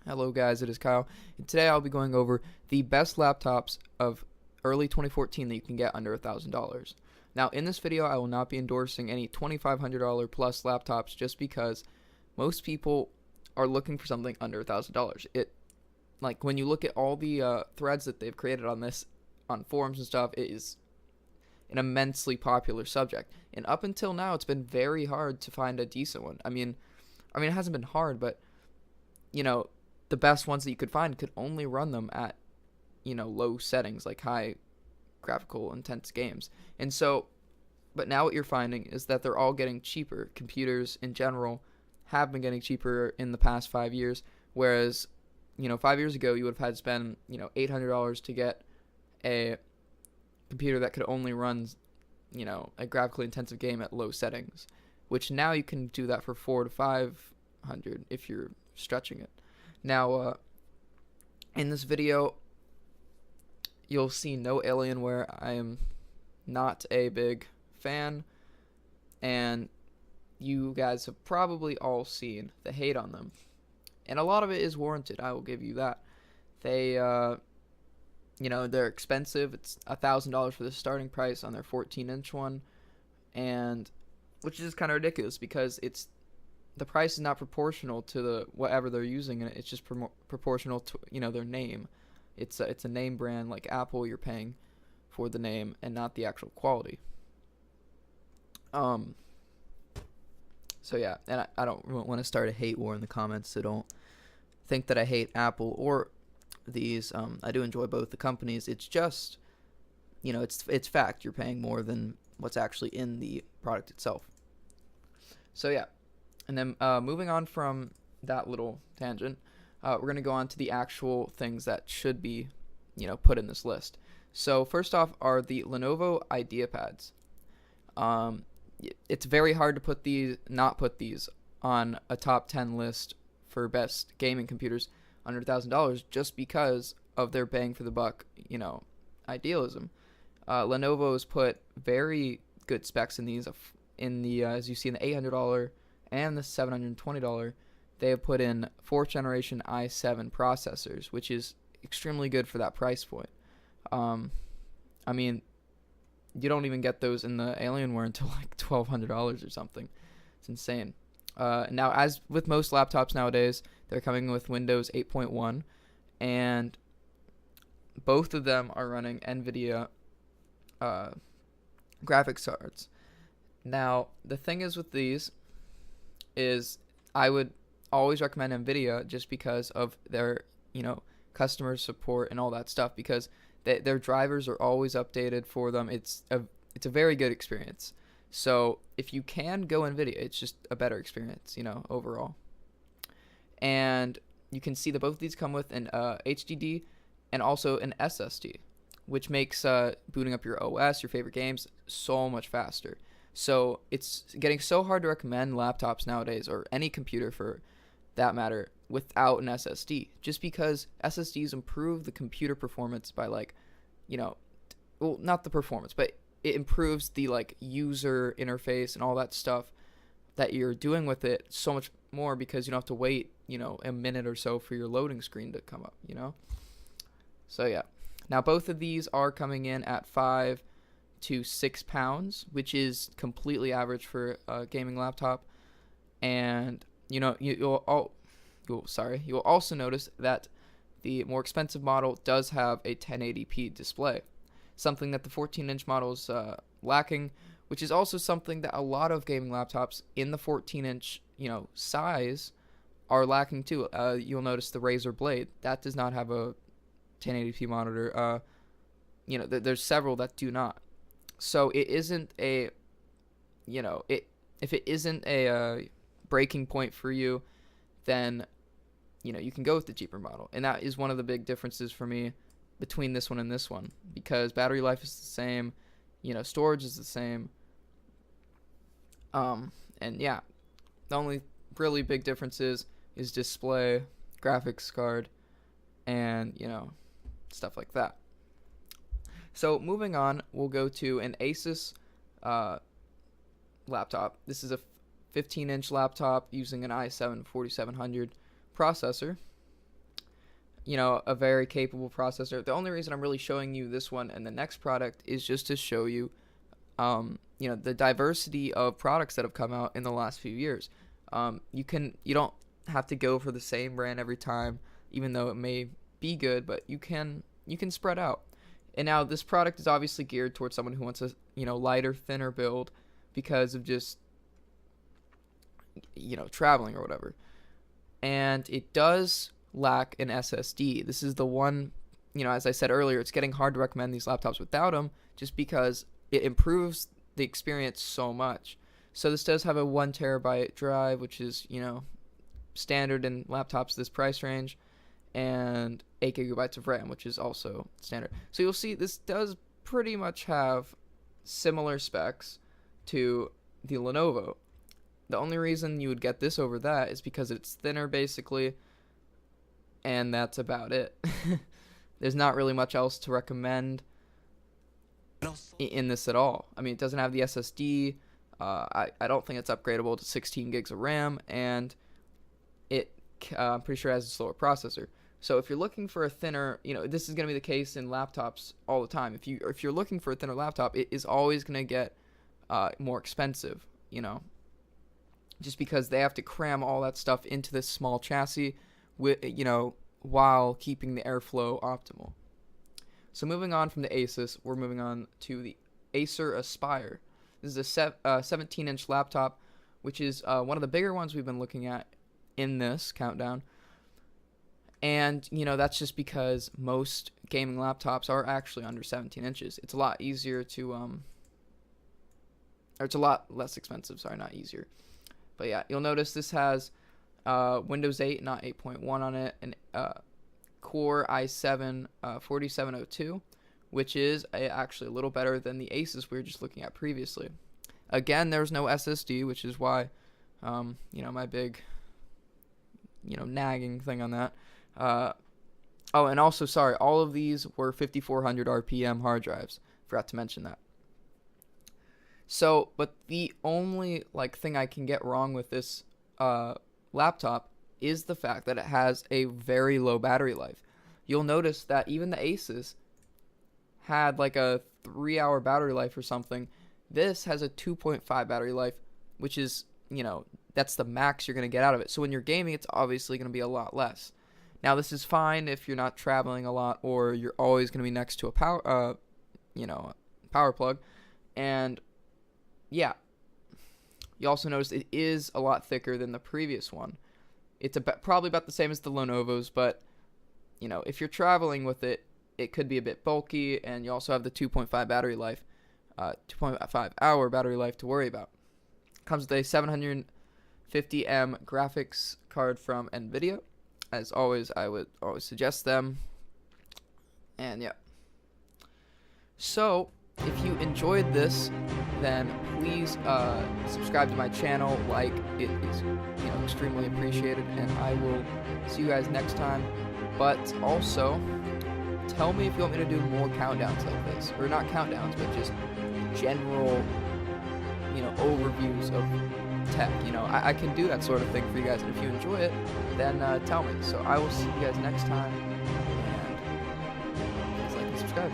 Hello guys, it is Kyle, and today I'll be going over the best laptops of early 2014 that you can get under $1,000. Now in this video I will not be endorsing any $2,500 plus laptops just because most people are looking for something under $1,000. Like when you look at all the threads that they've created on this, on forums and stuff, it is an immensely popular subject. And up until now it's been very hard to find a decent one. I mean it hasn't been hard, but you know, the best ones that you could find could only run them at, low settings, like high graphical intense games. And so, but now what you're finding is that they're all getting cheaper. Computers in general have been getting cheaper in the past 5 years, whereas, 5 years ago you would have had to spend, $800 to get a computer that could only run, a graphically intensive game at low settings, which now you can do that for 400 to 500 if you're stretching it. Now, in this video, you'll see no Alienware. I am not a big fan, and you guys have probably all seen the hate on them. And a lot of it is warranted, I will give you that. They, they're expensive. It's $1,000 for the starting price on their 14-inch one, and which is kind of ridiculous because the price is not proportional to the whatever they're using, and it's just proportional to their name. It's a name brand like Apple. You're paying for the name and not the actual quality. So yeah, and I don't want to start a hate war in the comments, so don't think that I hate Apple or these. I do enjoy both the companies. It's just it's fact. You're paying more than what's actually in the product itself. So yeah. And then moving on from that little tangent, we're going to go on to the actual things that should be, put in this list. So first off are the Lenovo IdeaPads. It's very hard to not put these on a top 10 list for best gaming computers under $1,000 just because of their bang for the buck, idealism. Lenovo's put very good specs in these. As you see in the $800 and the $720, they have put in 4th generation i7 processors, which is extremely good for that price point. I mean, you don't even get those in the Alienware until like $1,200 or something. It's insane. Now, as with most laptops nowadays, they're coming with Windows 8.1, and both of them are running NVIDIA graphics cards. Now, the thing is with these is I would always recommend NVIDIA just because of their, customer support and all that stuff, because their drivers are always updated for them. It's a very good experience. So if you can go NVIDIA, it's just a better experience, overall. And you can see that both of these come with an HDD and also an SSD, which makes booting up your OS, your favorite games, so much faster. So it's getting so hard to recommend laptops nowadays, or any computer for that matter, without an SSD, just because SSDs improve the computer performance by well, not the performance, but it improves the user interface and all that stuff that you're doing with it so much more, because you don't have to wait, a minute or so for your loading screen to come up, So yeah. Now both of these are coming in at £5 to £6, which is completely average for a gaming laptop. And you'll also notice that the more expensive model does have a 1080p display, something that the 14-inch model is lacking, which is also something that a lot of gaming laptops in the 14-inch size are lacking too. You'll notice the Razer Blade that does not have a 1080p monitor. There's several that do not. So it isn't a, if it isn't a breaking point for you, then, you can go with the cheaper model. And that is one of the big differences for me between this one and this one, because battery life is the same, storage is the same. And yeah, the only really big difference is display, graphics card, and, stuff like that. So moving on, we'll go to an Asus laptop. This is a 15-inch laptop using an i7 4700 processor. a very capable processor. The only reason I'm really showing you this one and the next product is just to show you, the diversity of products that have come out in the last few years. You don't have to go for the same brand every time, even though it may be good, but you can spread out. And now this product is obviously geared towards someone who wants a lighter, thinner build because of just traveling or whatever. And it does lack an SSD. This is the one, as I said earlier, it's getting hard to recommend these laptops without them just because it improves the experience so much. So this does have a 1 terabyte drive, which is, standard in laptops this price range, and 8 gigabytes of RAM, which is also standard. So you'll see this does pretty much have similar specs to the Lenovo. The only reason you would get this over that is because it's thinner, basically, and that's about it. There's not really much else to recommend in this at all. I mean, it doesn't have the SSD. I don't think it's upgradable to 16 gigs of RAM, and I'm pretty sure it has a slower processor. So if you're looking for a thinner, this is going to be the case in laptops all the time. If you're looking for a thinner laptop, it is always going to get more expensive, just because they have to cram all that stuff into this small chassis with, while keeping the airflow optimal. So moving on from the Asus, we're moving on to the Acer Aspire. This is a 17-inch laptop, which is one of the bigger ones we've been looking at in this countdown. And, that's just because most gaming laptops are actually under 17 inches. It's a lot easier to, or it's a lot less expensive, sorry, not easier. But yeah, you'll notice this has Windows 8, not 8.1 on it, and Core i7 4702, which is actually a little better than the Asus we were just looking at previously. Again, there's no SSD, which is why, my big, nagging thing on that. And also, sorry, all of these were 5400 RPM hard drives. Forgot to mention that. So, but the only thing I can get wrong with this laptop is the fact that it has a very low battery life. You'll notice that even the Asus had a 3-hour battery life or something. This has a 2.5 battery life, which is, that's the max you're going to get out of it. So when you're gaming, it's obviously going to be a lot less. Now, this is fine if you're not traveling a lot or you're always going to be next to a power plug. And yeah, you also notice it is a lot thicker than the previous one. It's probably about the same as the Lenovo's, but if you're traveling with it, it could be a bit bulky, and you also have the 2.5 battery life, 2.5 hour battery life to worry about. Comes with a 750M graphics card from NVIDIA. As always, I would always suggest them. And yeah. So, if you enjoyed this, then please subscribe to my channel. It is extremely appreciated, and I will see you guys next time. But also, tell me if you want me to do more countdowns like this, or not countdowns, but just general overviews of tech. I can do that sort of thing for you guys, and if you enjoy it, then tell me. So I will see you guys next time, and please like and subscribe.